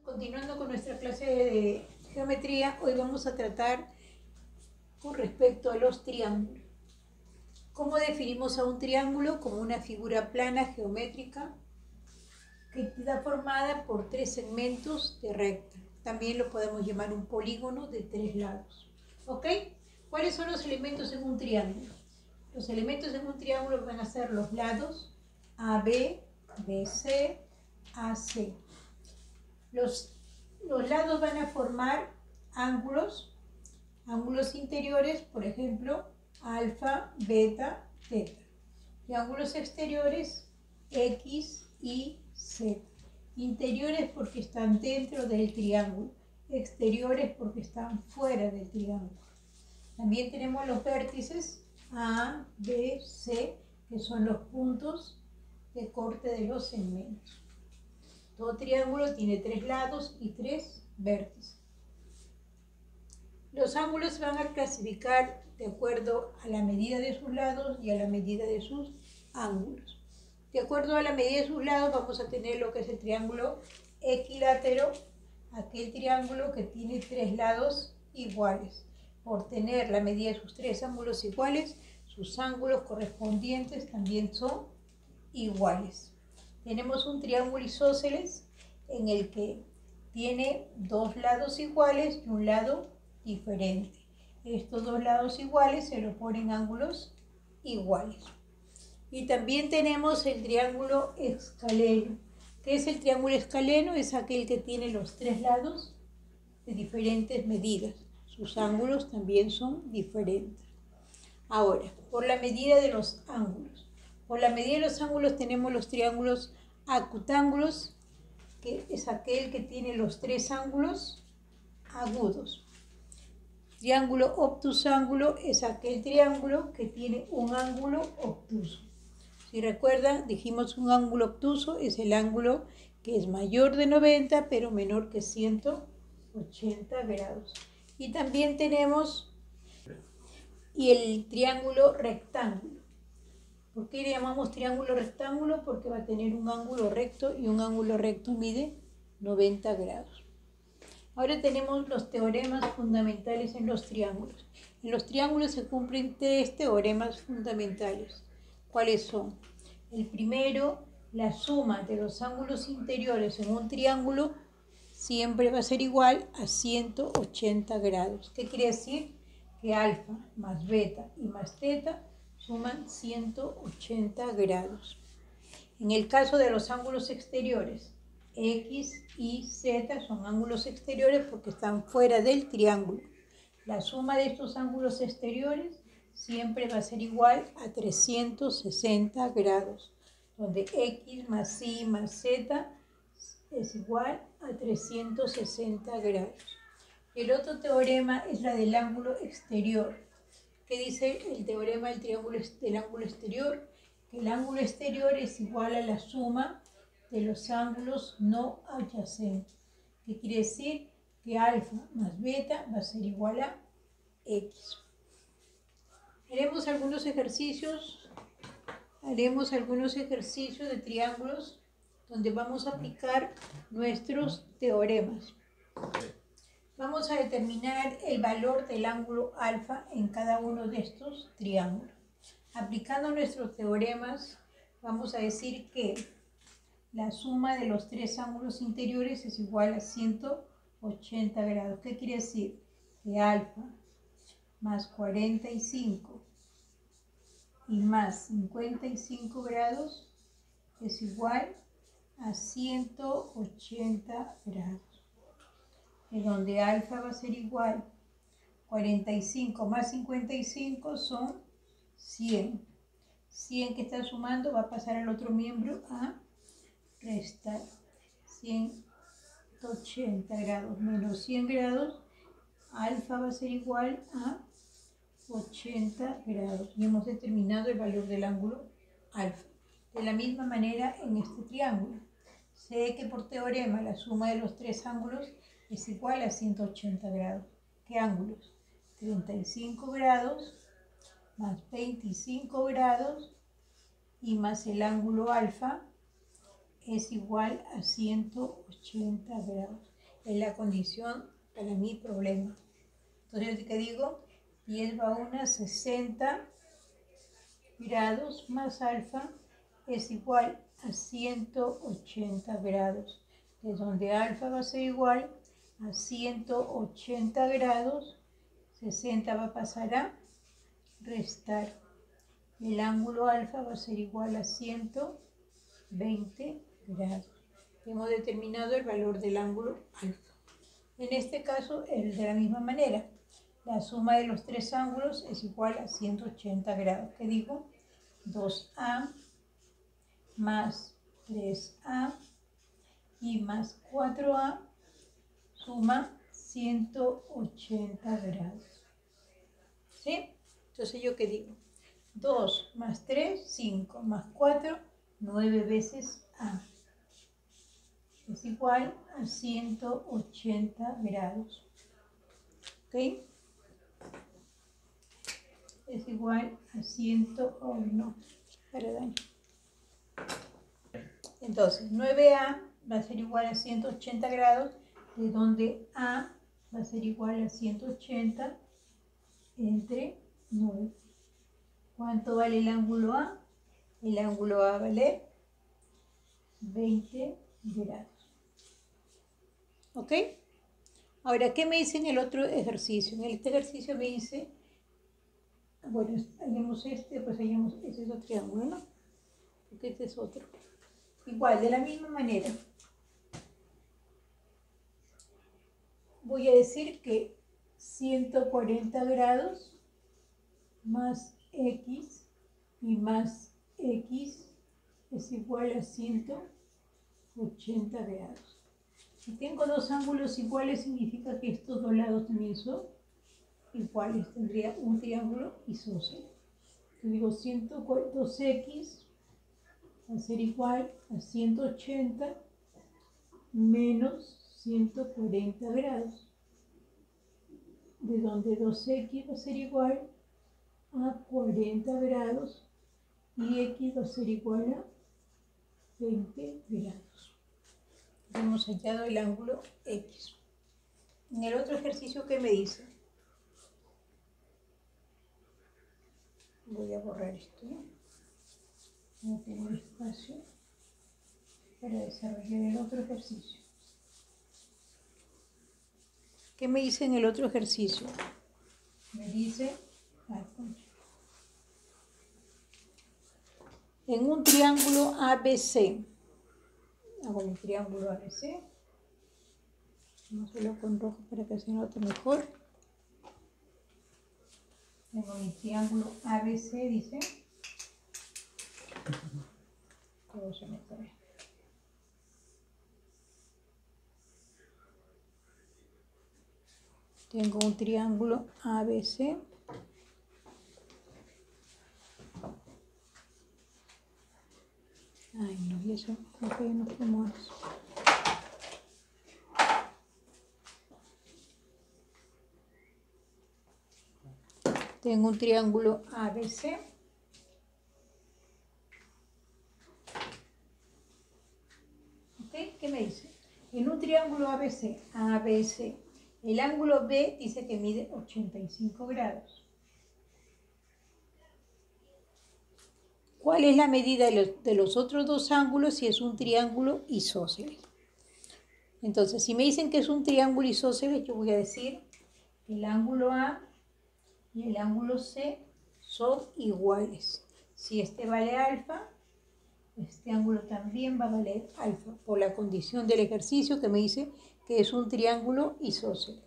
Continuando con nuestra clase de geometría, hoy vamos a tratar con respecto a los triángulos. ¿Cómo definimos a un triángulo? Como una figura plana geométrica que está formada por tres segmentos de recta. También lo podemos llamar un polígono de tres lados. ¿Ok? ¿Cuáles son los elementos en un triángulo? Los elementos en un triángulo van a ser los lados AB, BC, AC. Los lados van a formar ángulos interiores, por ejemplo, alfa, beta, teta. Y ángulos exteriores, X, Y, Z. Interiores porque están dentro del triángulo, exteriores porque están fuera del triángulo. También tenemos los vértices A, B, C, que son los puntos de corte de los segmentos. Todo triángulo tiene tres lados y tres vértices. Los ángulos se van a clasificar de acuerdo a la medida de sus lados y a la medida de sus ángulos. De acuerdo a la medida de sus lados vamos a tener lo que es el triángulo equilátero, aquel triángulo que tiene tres lados iguales. Por tener la medida de sus tres ángulos iguales, sus ángulos correspondientes también son iguales. Tenemos un triángulo isósceles en el que tiene dos lados iguales y un lado diferente. Estos dos lados iguales se le ponen ángulos iguales. Y también tenemos el triángulo escaleno. ¿Qué es el triángulo escaleno? Es aquel que tiene los tres lados de diferentes medidas. Sus ángulos también son diferentes. Ahora, por la medida de los ángulos. Por la medida de los ángulos tenemos los triángulos acutángulos, que es aquel que tiene los tres ángulos agudos. Triángulo obtusángulo es aquel triángulo que tiene un ángulo obtuso. Si recuerdan, dijimos un ángulo obtuso es el ángulo que es mayor de 90 pero menor que 180 grados. Y también tenemos el triángulo rectángulo. ¿Por qué le llamamos triángulo rectángulo? Porque va a tener un ángulo recto y un ángulo recto mide 90 grados. Ahora tenemos los teoremas fundamentales en los triángulos. En los triángulos se cumplen tres teoremas fundamentales. ¿Cuáles son? El primero, la suma de los ángulos interiores en un triángulo siempre va a ser igual a 180 grados. ¿Qué quiere decir? Que alfa más beta y más teta suman 180 grados. En el caso de los ángulos exteriores, X y Z son ángulos exteriores porque están fuera del triángulo. La suma de estos ángulos exteriores siempre va a ser igual a 360 grados, donde X más Y más Z es igual a 360 grados. El otro teorema es la del ángulo exterior. ¿Qué dice el teorema del ángulo exterior? Que el ángulo exterior es igual a la suma de los ángulos no adyacentes. ¿Qué quiere decir? Que alfa más beta va a ser igual a X. Haremos algunos ejercicios de triángulos donde vamos a aplicar nuestros teoremas. Vamos a determinar el valor del ángulo alfa en cada uno de estos triángulos. Aplicando nuestros teoremas, vamos a decir que la suma de los tres ángulos interiores es igual a 180 grados. ¿Qué quiere decir? Que alfa más 45 y más 55 grados es igual a 180 grados. En donde alfa va a ser igual 45 más 55 son 100. 100 que está sumando va a pasar al otro miembro a restar. 180 grados menos 100 grados, alfa va a ser igual a 80 grados. Y hemos determinado el valor del ángulo alfa. De la misma manera en este triángulo. Sé que por teorema la suma de los tres ángulos es igual a 180 grados. ¿Qué ángulos? 35 grados más 25 grados y más el ángulo alfa es igual a 180 grados. es la condición para mi problema. Entonces, ¿qué digo? 10 va a una 60 grados más alfa es igual a 180 grados, de donde alfa va a ser igual a 180 grados, 60 va a pasar a restar. El ángulo alfa va a ser igual a 120 grados. Hemos determinado el valor del ángulo alfa. En este caso es de la misma manera. La suma de los tres ángulos es igual a 180 grados. ¿Qué digo? 2A más 3A y más 4A suma 180 grados. ¿Sí? Entonces, ¿yo qué digo? 2 más 3, 5 más 4, 9 veces A. Es igual a 180 grados. ¿Ok? Es igual a 101. Perdón. Entonces, 9A va a ser igual a 180 grados, de donde A va a ser igual a 180 entre 9. ¿Cuánto vale el ángulo A? El ángulo A vale 20 grados. ¿Ok? Ahora, ¿qué me dice en el otro ejercicio? En este ejercicio me dice, bueno, hallamos este, pues hallamos, este es otro triángulo, ¿no? Porque este es otro. Igual, de la misma manera. Voy a decir que 140 grados más X y más X es igual a 180 grados. Si tengo dos ángulos iguales, significa que estos dos lados también son iguales. Tendría un triángulo isósceles. Yo digo 2X va a ser igual a 180 menos 140 grados. De donde 2X va a ser igual a 40 grados y X va a ser igual a 20 grados. Hemos hallado el ángulo X. En el otro ejercicio, ¿qué me dice? Voy a borrar esto, ¿no? No tengo espacio para desarrollar el otro ejercicio. ¿Qué me dice en el otro ejercicio? Me dice, en un triángulo ABC, hago mi triángulo ABC, vamos a hacerlo con rojo para que se note mejor. Tengo mi triángulo ABC, dice, todo se me cae. Tengo un triángulo ABC. Ay, no, y eso me cae en los pulmones. Tengo un triángulo ABC. ¿Ok? ¿Qué me dice? En un triángulo ABC, el ángulo B dice que mide 85 grados. ¿Cuál es la medida de los otros dos ángulos si es un triángulo isósceles? Entonces, si me dicen que es un triángulo isósceles, yo voy a decir que el ángulo A y el ángulo C son iguales. Si este vale alfa, este ángulo también va a valer alfa, por la condición del ejercicio que me dice que es un triángulo isósceles.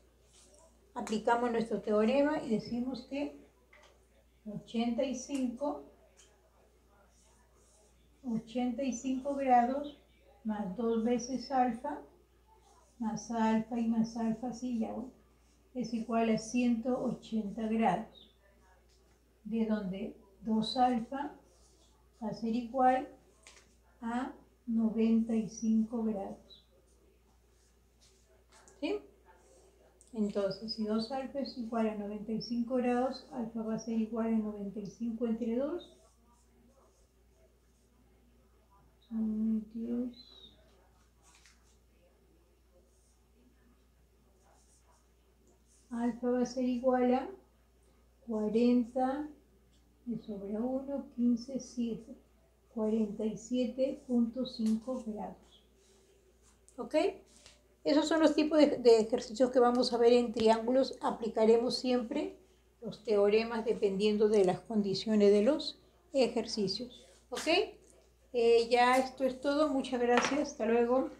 Aplicamos nuestro teorema y decimos que 85 grados más 2 veces alfa, más alfa y más alfa, sí, ya bueno, es igual a 180 grados, de donde 2 alfa va a ser igual a 95 grados. ¿Sí? Entonces, si 2 alfa es igual a 95 grados, alfa va a ser igual a 95 entre 2. Son 22. alfa va a ser igual a 40 sobre 1, 15, 7. 47.5 grados. ¿Ok? Esos son los tipos de ejercicios que vamos a ver en triángulos. Aplicaremos siempre los teoremas dependiendo de las condiciones de los ejercicios. ¿Ok? Ya esto es todo. Muchas gracias. Hasta luego.